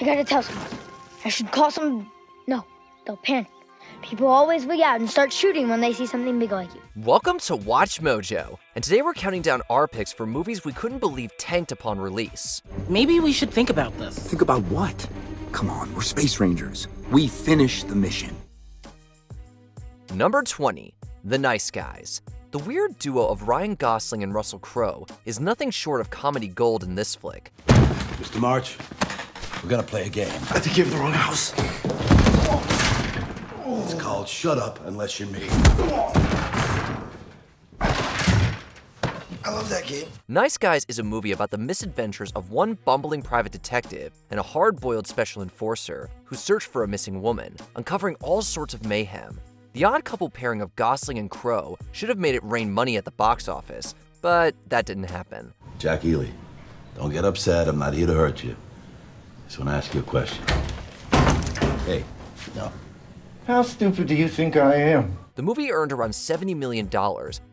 I gotta tell someone. I should call someone. No, they'll panic. People always wig out and start shooting when they see something big like you. Welcome to Watch Mojo, and today we're counting down our picks for movies we couldn't believe tanked upon release. Maybe we should think about this. Think about what? Come on, we're space rangers. We finished the mission. Number 20, The Nice Guys. The weird duo of Ryan Gosling and Russell Crowe is nothing short of comedy gold in this flick. Mr. March, we're gonna play a game. I think you have the wrong house. It's called Shut Up Unless You're Me. I love that game. Nice Guys is a movie about the misadventures of one bumbling private detective and a hard-boiled special enforcer who search for a missing woman, uncovering all sorts of mayhem. The odd couple pairing of Gosling and Crowe should have made it rain money at the box office, but that didn't happen. Jack Ely, don't get upset. I'm not here to hurt you. Just want to ask you a question. Hey, no. How stupid do you think I am? The movie earned around $70 million,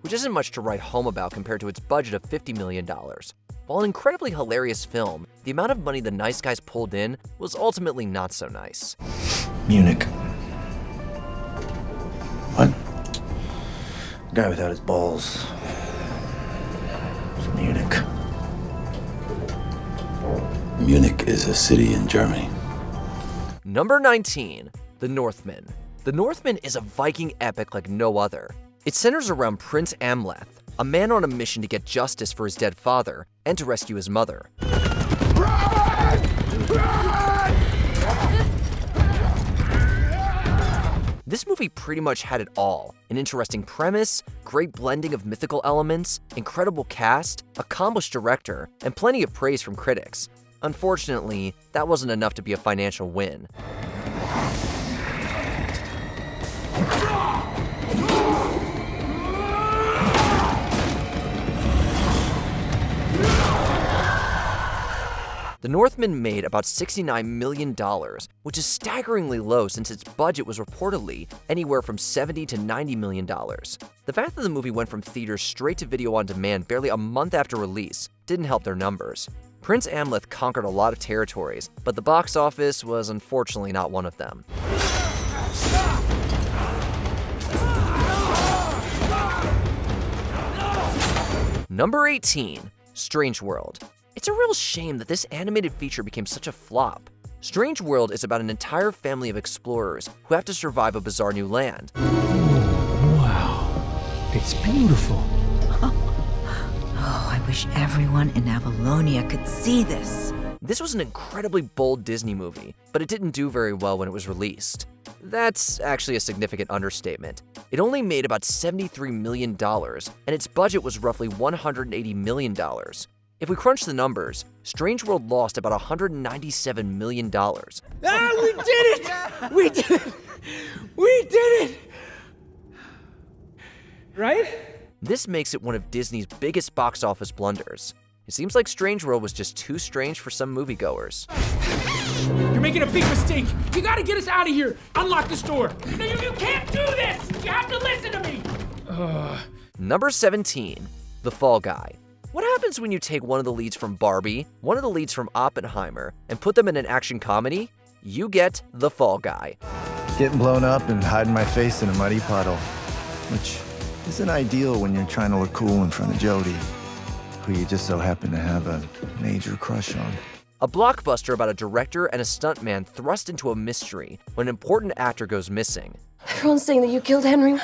which isn't much to write home about compared to its budget of $50 million. While an incredibly hilarious film, the amount of money the Nice Guys pulled in was ultimately not so nice. Munich. What? Guy without his balls. From Munich. Munich is a city in Germany. Number 19, The Northman. The Northman is a Viking epic like no other. It centers around Prince Amleth, a man on a mission to get justice for his dead father and to rescue his mother. This movie pretty much had it all: an interesting premise, great blending of mythical elements, incredible cast, accomplished director, and plenty of praise from critics. Unfortunately, that wasn't enough to be a financial win. The Northman made about $69 million, which is staggeringly low since its budget was reportedly anywhere from $70 to $90 million. The fact that the movie went from theaters straight to video on demand barely a month after release didn't help their numbers. Prince Amleth conquered a lot of territories, but the box office was unfortunately not one of them. Number 18, Strange World. It's a real shame that this animated feature became such a flop. Strange World is about an entire family of explorers who have to survive a bizarre new land. Wow, it's beautiful. Oh, I wish everyone in Avalonia could see this. This was an incredibly bold Disney movie, but it didn't do very well when it was released. That's actually a significant understatement. It only made about $73 million, and its budget was roughly $180 million. If we crunch the numbers, Strange World lost about $197 million. Ah, we did it! We did it! We did it! Right? This makes it one of Disney's biggest box office blunders. It seems like Strange World was just too strange for some moviegoers. You're making a big mistake. You gotta get us out of here. Unlock this door. No, you can't do this. You have to listen to me. Number 17, The Fall Guy. What happens when you take one of the leads from Barbie, one of the leads from Oppenheimer, and put them in an action comedy? You get The Fall Guy. Getting blown up and hiding my face in a muddy puddle, which isn't ideal when you're trying to look cool in front of Jodie, who you just so happen to have a major crush on. A blockbuster about a director and a stuntman thrust into a mystery when an important actor goes missing. Everyone's saying that you killed Henry.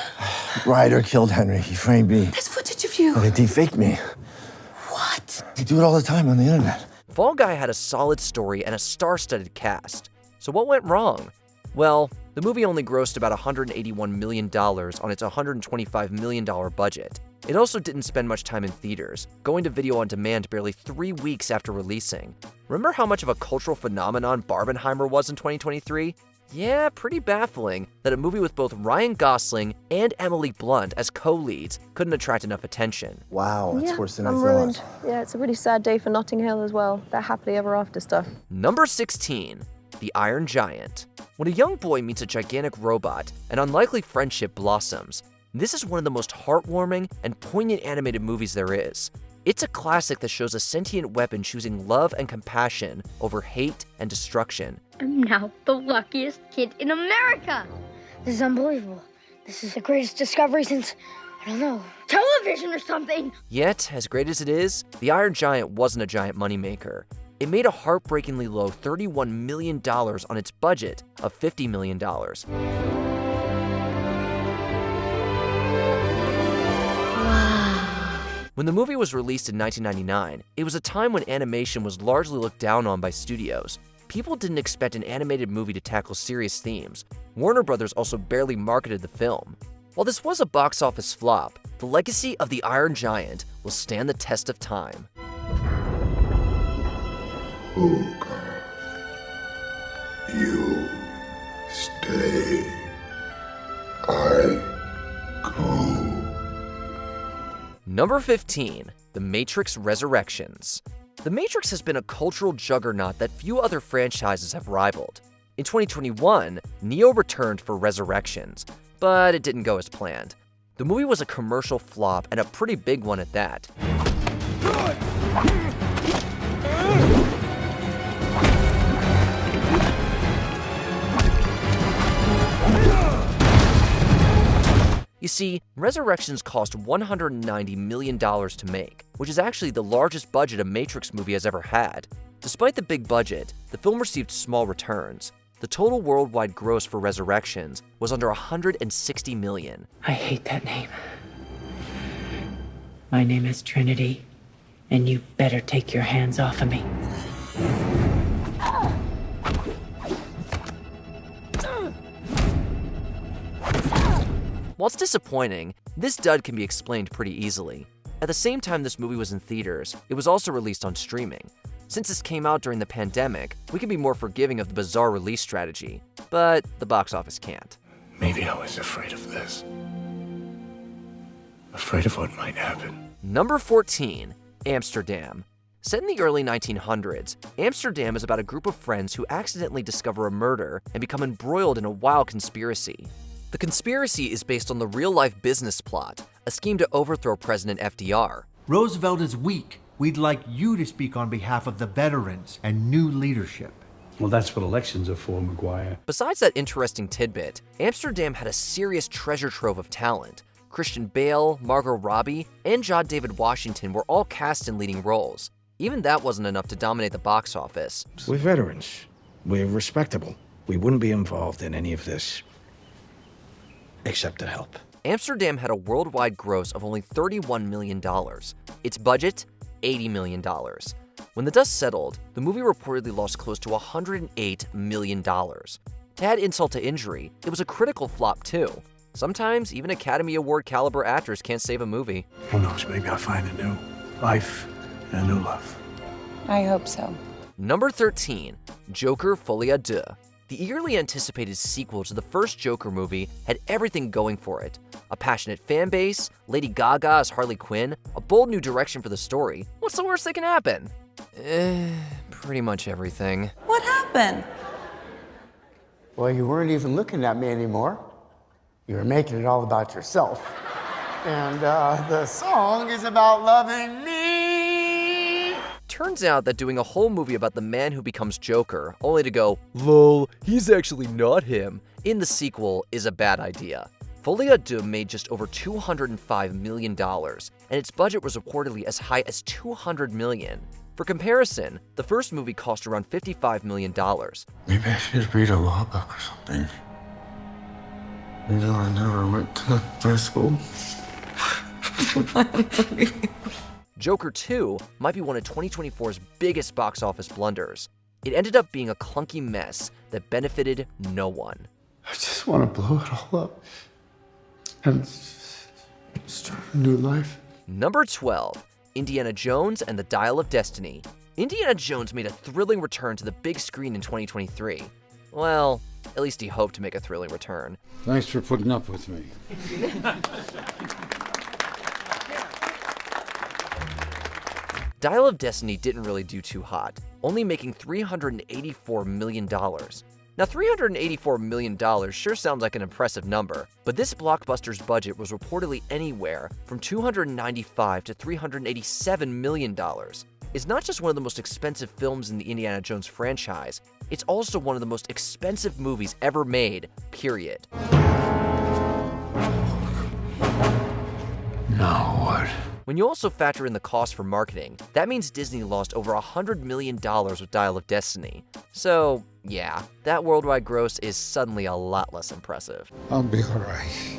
Ryder killed Henry. He framed me. There's footage of you. And they defaked me. What? They do it all the time on the internet. Fall Guy had a solid story and a star-studded cast. So what went wrong? Well, the movie only grossed about $181 million on its $125 million budget. It also didn't spend much time in theaters, going to video on demand barely 3 weeks after releasing. Remember how much of a cultural phenomenon Barbenheimer was in 2023? Yeah, pretty baffling that a movie with both Ryan Gosling and Emily Blunt as co-leads couldn't attract enough attention. Wow, that's worse than I I'm thought. ruined. Yeah, it's a really sad day for Notting Hill as well. That happily ever after stuff. Number 16, The Iron Giant. When a young boy meets a gigantic robot, an unlikely friendship blossoms. This is one of the most heartwarming and poignant animated movies there is. It's a classic that shows a sentient weapon choosing love and compassion over hate and destruction. I'm now the luckiest kid in America. This is unbelievable. This is the greatest discovery since, I don't know, television or something. Yet, as great as it is, the Iron Giant wasn't a giant moneymaker. It made a heartbreakingly low $31 million on its budget of $50 million. When the movie was released in 1999, it was a time when animation was largely looked down on by studios. People didn't expect an animated movie to tackle serious themes. Warner Brothers also barely marketed the film. While this was a box office flop, the legacy of the Iron Giant will stand the test of time. Oh God, you stay, I go. Number 15, The Matrix Resurrections. The Matrix has been a cultural juggernaut that few other franchises have rivaled. In 2021, Neo returned for Resurrections, but it didn't go as planned. The movie was a commercial flop, and a pretty big one at that. You see, Resurrections cost $190 million to make, which is actually the largest budget a Matrix movie has ever had. Despite the big budget, the film received small returns. The total worldwide gross for Resurrections was under $160 million. I hate that name. My name is Trinity, and you better take your hands off of me. While it's disappointing, this dud can be explained pretty easily. At the same time this movie was in theaters, it was also released on streaming. Since this came out during the pandemic, we can be more forgiving of the bizarre release strategy, but the box office can't. Maybe I was afraid of this. Afraid of what might happen. Number 14, Amsterdam. Set in the early 1900s, Amsterdam is about a group of friends who accidentally discover a murder and become embroiled in a wild conspiracy. The conspiracy is based on the real-life business plot, a scheme to overthrow President FDR. Roosevelt is weak. We'd like you to speak on behalf of the veterans and new leadership. Well, that's what elections are for, McGuire. Besides that interesting tidbit, Amsterdam had a serious treasure trove of talent. Christian Bale, Margot Robbie, and John David Washington were all cast in leading roles. Even that wasn't enough to dominate the box office. We're veterans. We're respectable. We wouldn't be involved in any of this except to help. Amsterdam had a worldwide gross of only $31 million. Its budget, $80 million. When the dust settled, the movie reportedly lost close to $108 million. To add insult to injury, it was a critical flop too. Sometimes even Academy Award caliber actors can't save a movie. Who knows, maybe I'll find a new life and a new love. I hope so. Number 13, Joker Folie à Deux. The eagerly anticipated sequel to the first Joker movie had everything going for it. A passionate fan base, Lady Gaga as Harley Quinn, a bold new direction for the story. What's the worst that can happen? Pretty much everything. What happened? Well, you weren't even looking at me anymore. You were making it all about yourself. And the song is about loving me. Turns out that doing a whole movie about the man who becomes Joker, only to go, lol, he's actually not him, in the sequel is a bad idea. Folie à Deux made just over $205 million, and its budget was reportedly as high as $200 million. For comparison, the first movie cost around $55 million. Maybe I should read a law book or something. Until I never went to high school. Joker 2 might be one of 2024's biggest box office blunders. It ended up being a clunky mess that benefited no one. I just want to blow it all up and start a new life. Number 12, Indiana Jones and the Dial of Destiny. Indiana Jones made a thrilling return to the big screen in 2023. Well, at least he hoped to make a thrilling return. Thanks for putting up with me. Dial of Destiny didn't really do too hot, only making $384 million. Now, $384 million sure sounds like an impressive number, but this blockbuster's budget was reportedly anywhere from $295 to $387 million. It's not just one of the most expensive films in the Indiana Jones franchise, it's also one of the most expensive movies ever made, period. Now what? When you also factor in the cost for marketing, that means Disney lost over $100 million with Dial of Destiny. So, yeah, that worldwide gross is suddenly a lot less impressive. I'll be all right.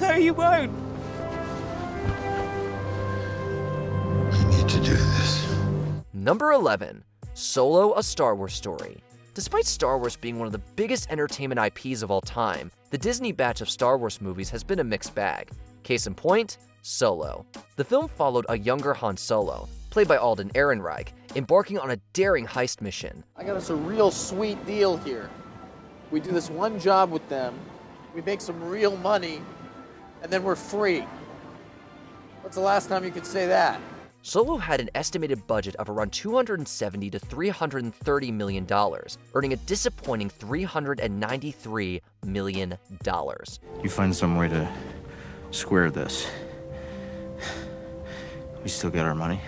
No, you won't. I need to do this. Number 11. Solo: A Star Wars Story. Despite Star Wars being one of the biggest entertainment IPs of all time, the Disney batch of Star Wars movies has been a mixed bag. Case in point, Solo. The film followed a younger Han Solo, played by Alden Ehrenreich, embarking on a daring heist mission. I got us a real sweet deal here. We do this one job with them, we make some real money, and then we're free. What's the last time you could say that? Solo had an estimated budget of around $270 to $330 million, earning a disappointing $393 million. You find some way to square this. We still get our money?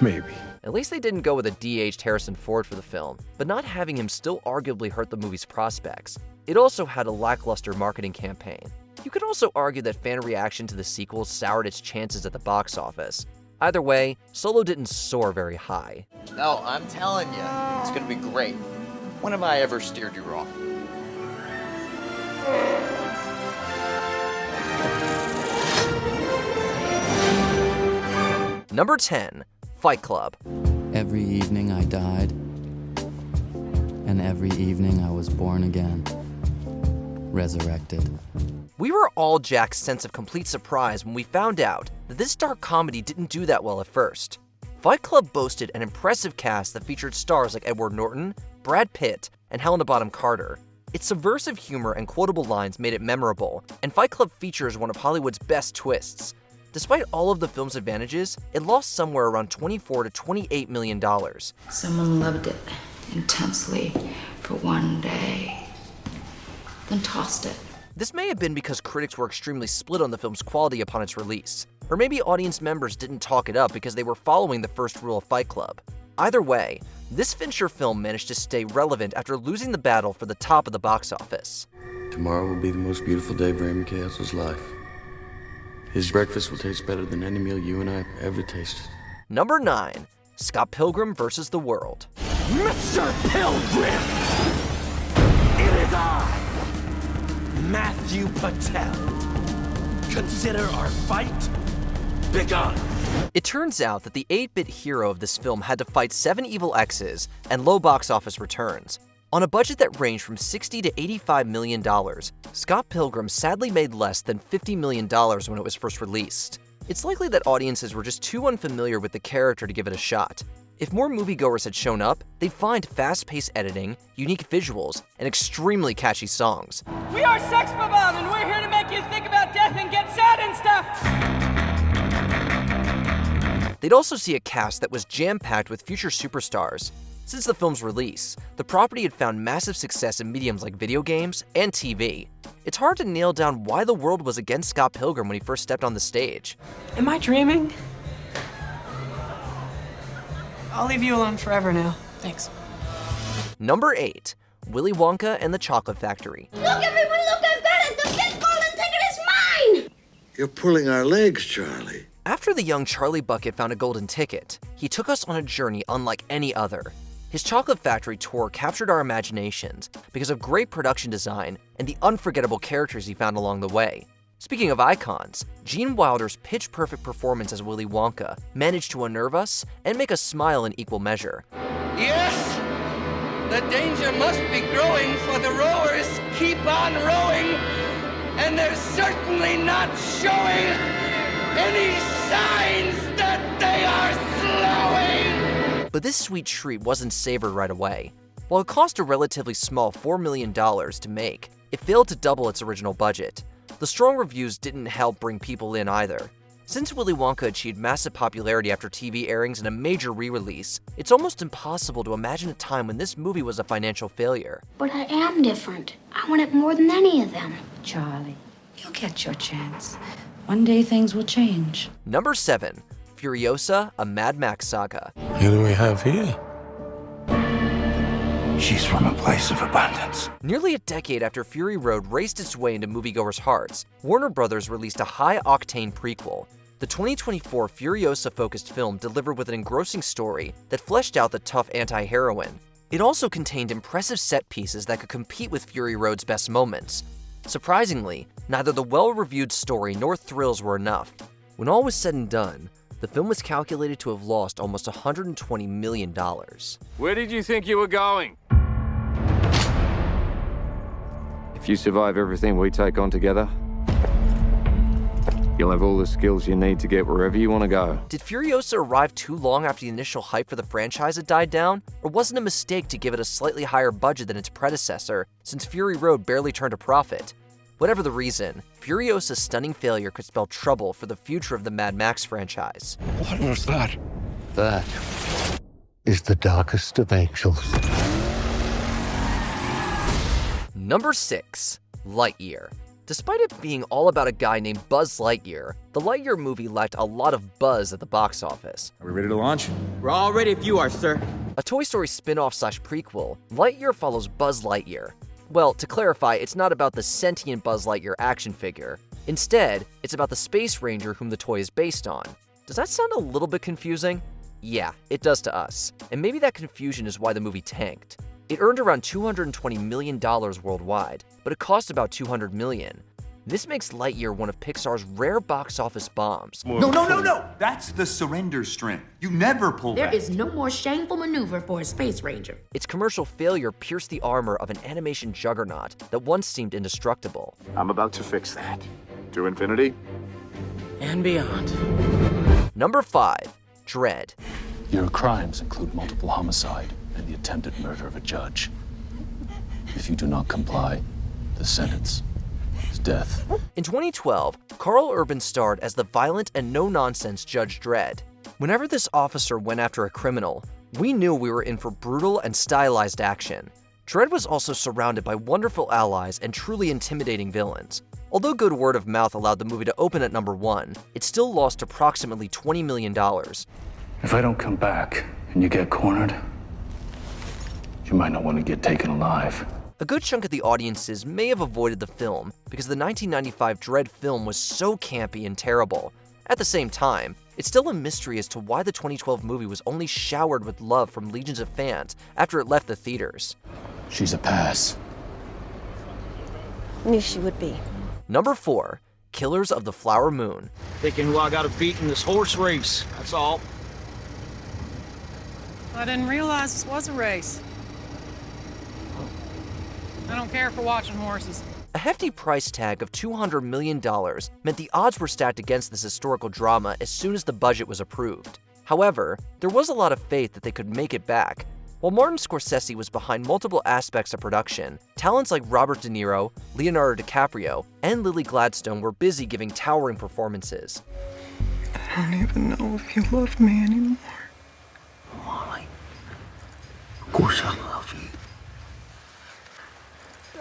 Maybe. At least they didn't go with a de-aged Harrison Ford for the film, but not having him still arguably hurt the movie's prospects. It also had a lackluster marketing campaign. You could also argue that fan reaction to the sequel soured its chances at the box office. Either way, Solo didn't soar very high. No, I'm telling you, it's gonna be great. When have I ever steered you wrong? Number 10. Fight Club. Every evening I died, and every evening I was born again, resurrected. We were all Jack's sense of complete surprise when we found out that this dark comedy didn't do that well at first. Fight Club boasted an impressive cast that featured stars like Edward Norton, Brad Pitt, and Helena Bonham Carter. Its subversive humor and quotable lines made it memorable, and Fight Club features one of Hollywood's best twists. Despite all of the film's advantages, it lost somewhere around $24 to $28 million. Someone loved it intensely for one day, then tossed it. This may have been because critics were extremely split on the film's quality upon its release, or maybe audience members didn't talk it up because they were following the first rule of Fight Club. Either way, this Fincher film managed to stay relevant after losing the battle for the top of the box office. Tomorrow will be the most beautiful day of Raymond Castle's life. His breakfast will taste better than any meal you and I have ever tasted. Number 9. Scott Pilgrim vs. the World. Mr. Pilgrim! It is I, Matthew Patel. Consider our fight begun. It turns out that the 8-bit hero of this film had to fight 7 evil exes and low box office returns. On a budget that ranged from $60 to $85 million, Scott Pilgrim sadly made less than $50 million when it was first released. It's likely that audiences were just too unfamiliar with the character to give it a shot. If more moviegoers had shown up, they'd find fast-paced editing, unique visuals, and extremely catchy songs. We are Sex Bob, and we're here to make you think about death and get sad and stuff! They'd also see a cast that was jam-packed with future superstars. Since the film's release, the property had found massive success in mediums like video games and TV. It's hard to nail down why the world was against Scott Pilgrim when he first stepped on the stage. Am I dreaming? I'll leave you alone forever now. Thanks. Number 8. Willy Wonka and the Chocolate Factory. Look, everyone, look, I've got it! The big golden ticket is mine! You're pulling our legs, Charlie. After the young Charlie Bucket found a golden ticket, he took us on a journey unlike any other. His Chocolate Factory tour captured our imaginations because of great production design and the unforgettable characters he found along the way. Speaking of icons, Gene Wilder's pitch-perfect performance as Willy Wonka managed to unnerve us and make us smile in equal measure. Yes! The danger must be growing, for the rowers keep on rowing, and they're certainly not showing any signs that they are slowing! But this sweet treat wasn't savored right away. While it cost a relatively small $4 million to make, it failed to double its original budget. The strong reviews didn't help bring people in either. Since Willy Wonka achieved massive popularity after TV airings and a major re-release, it's almost impossible to imagine a time when this movie was a financial failure. But I am different. I want it more than any of them. Charlie, you'll get your chance. One day things will change. Number 7. Furiosa, a Mad Max saga. Who do we have here? She's from a place of abundance. Nearly a decade after Fury Road raced its way into moviegoers' hearts, Warner Brothers released a high-octane prequel. The 2024 Furiosa-focused film delivered with an engrossing story that fleshed out the tough anti-heroine. It also contained impressive set pieces that could compete with Fury Road's best moments. Surprisingly, neither the well-reviewed story nor thrills were enough. When all was said and done, the film was calculated to have lost almost $120 million. Where did you think you were going? If you survive everything we take on together, you'll have all the skills you need to get wherever you want to go. Did Furiosa arrive too long after the initial hype for the franchise had died down? Or was it a mistake to give it a slightly higher budget than its predecessor, since Fury Road barely turned a profit? Whatever the reason, Furiosa's stunning failure could spell trouble for the future of the Mad Max franchise. What was that? That is the darkest of angels. Number 6. Lightyear. Despite it being all about a guy named Buzz Lightyear, the Lightyear movie lacked a lot of buzz at the box office. Are we ready to launch? We're all ready if you are, sir. A Toy Story spin-off / prequel, Lightyear follows Buzz Lightyear. Well, to clarify, it's not about the sentient Buzz Lightyear action figure. Instead, it's about the Space Ranger whom the toy is based on. Does that sound a little bit confusing? Yeah, it does to us. And maybe that confusion is why the movie tanked. It earned around $220 million worldwide, but it cost about $200 million. This makes Lightyear one of Pixar's rare box office bombs. No! That's the surrender strength. You never pull back. There is no more shameful maneuver for a Space Ranger. Its commercial failure pierced the armor of an animation juggernaut that once seemed indestructible. I'm about to fix that. To infinity and beyond. Number 5. Dread. Your crimes include multiple homicide and the attempted murder of a judge. If you do not comply, the sentence is death. In 2012, Carl Urban starred as the violent and no-nonsense Judge Dredd. Whenever this officer went after a criminal, we knew we were in for brutal and stylized action. Dredd was also surrounded by wonderful allies and truly intimidating villains. Although good word of mouth allowed the movie to open at number 1, it still lost approximately $20 million. If I don't come back and you get cornered, you might not want to get taken alive. A good chunk of the audiences may have avoided the film because the 1995 Dredd film was so campy and terrible. At the same time, it's still a mystery as to why the 2012 movie was only showered with love from legions of fans after it left the theaters. She's a pass. Knew she would be. Number 4. Killers of the Flower Moon. Thinking who I got to beat in this horse race, that's all. I didn't realize this was a race. I don't care for watching horses. A hefty price tag of $200 million meant the odds were stacked against this historical drama as soon as the budget was approved. However, there was a lot of faith that they could make it back. While Martin Scorsese was behind multiple aspects of production, talents like Robert De Niro, Leonardo DiCaprio, and Lily Gladstone were busy giving towering performances. I don't even know if you love me anymore. Why? Of course I love you.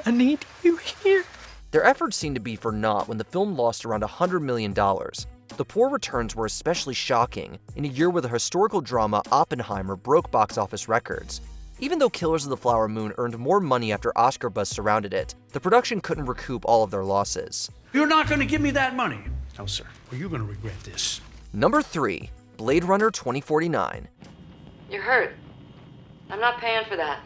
I need you here. Their efforts seemed to be for naught when the film lost around $100 million. The poor returns were especially shocking in a year where the historical drama Oppenheimer broke box office records. Even though Killers of the Flower Moon earned more money after Oscar buzz surrounded it, the production couldn't recoup all of their losses. You're not going to give me that money. No, sir. Well, you're going to regret this. Number 3. Blade Runner 2049. You're hurt. I'm not paying for that.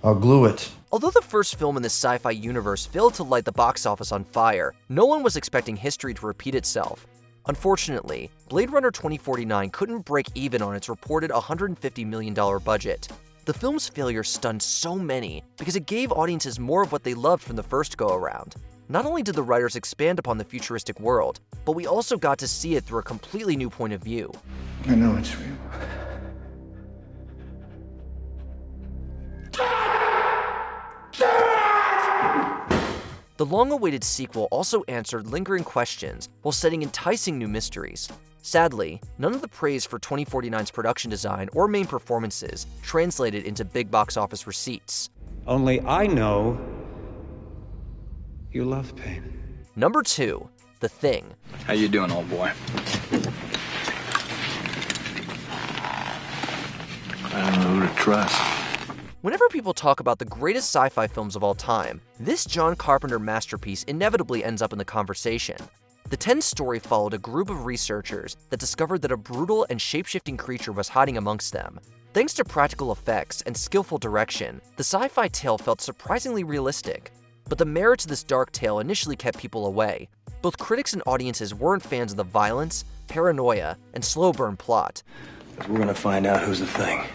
I'll glue it. Although the first film in the sci-fi universe failed to light the box office on fire, no one was expecting history to repeat itself. Unfortunately, Blade Runner 2049 couldn't break even on its reported $150 million budget. The film's failure stunned so many because it gave audiences more of what they loved from the first go-around. Not only did the writers expand upon the futuristic world, but we also got to see it through a completely new point of view. I know it's real. The The long-awaited sequel also answered lingering questions while setting enticing new mysteries. Sadly, none of the praise for 2049's production design or main performances translated into big box office receipts. Only I know you love pain. Number 2, The Thing. How you doing, old boy? I don't know who to trust. Whenever people talk about the greatest sci-fi films of all time, this John Carpenter masterpiece inevitably ends up in the conversation. The 10 story followed a group of researchers that discovered that a brutal and shape-shifting creature was hiding amongst them. Thanks to practical effects and skillful direction, the sci-fi tale felt surprisingly realistic. But the merits of this dark tale initially kept people away. Both critics and audiences weren't fans of the violence, paranoia, and slow burn plot. We're gonna find out who's the thing.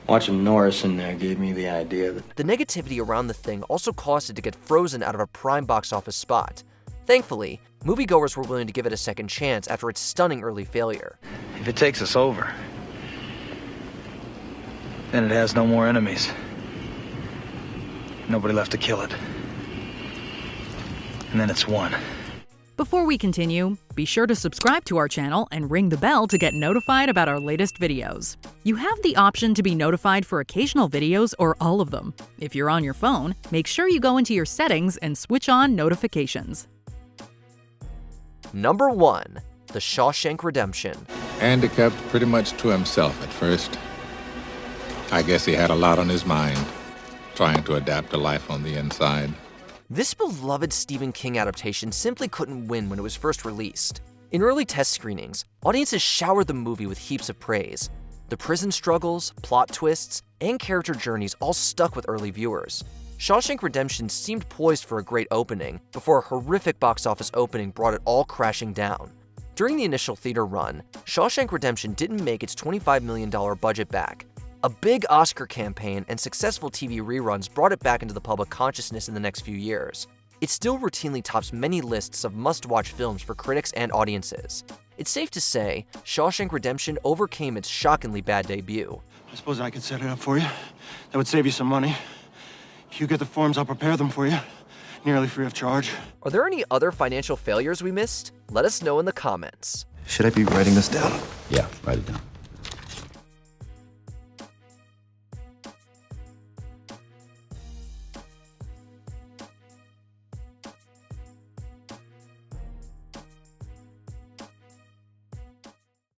Watching Norris in there gave me the idea that the negativity around The Thing also caused it to get frozen out of a prime box office spot. Thankfully, moviegoers were willing to give it a second chance after its stunning early failure. if it takes us over, then it has no more enemies. Nobody left to kill it. And then it's won. Before we continue, be sure to subscribe to our channel and ring the bell to get notified about our latest videos. You have the option to be notified for occasional videos or all of them. If you're on your phone, make sure you go into your settings and switch on notifications. Number 1. The Shawshank Redemption. Andy kept pretty much to himself at first. I guess he had a lot on his mind, trying to adapt to life on the inside. This beloved Stephen King adaptation simply couldn't win when it was first released. In early test screenings, audiences showered the movie with heaps of praise. The prison struggles, plot twists, and character journeys all stuck with early viewers. Shawshank Redemption seemed poised for a great opening before a horrific box office opening brought it all crashing down. During the initial theater run, Shawshank Redemption didn't make its $25 million budget back. A big Oscar campaign and successful TV reruns brought it back into the public consciousness in the next few years. It still routinely tops many lists of must-watch films for critics and audiences. It's safe to say, Shawshank Redemption overcame its shockingly bad debut. I suppose I could set it up for you. That would save you some money. You get the forms, I'll prepare them for you. Nearly free of charge. Are there any other financial failures we missed? Let us know in the comments. Should I be writing this down? Yeah, write it down.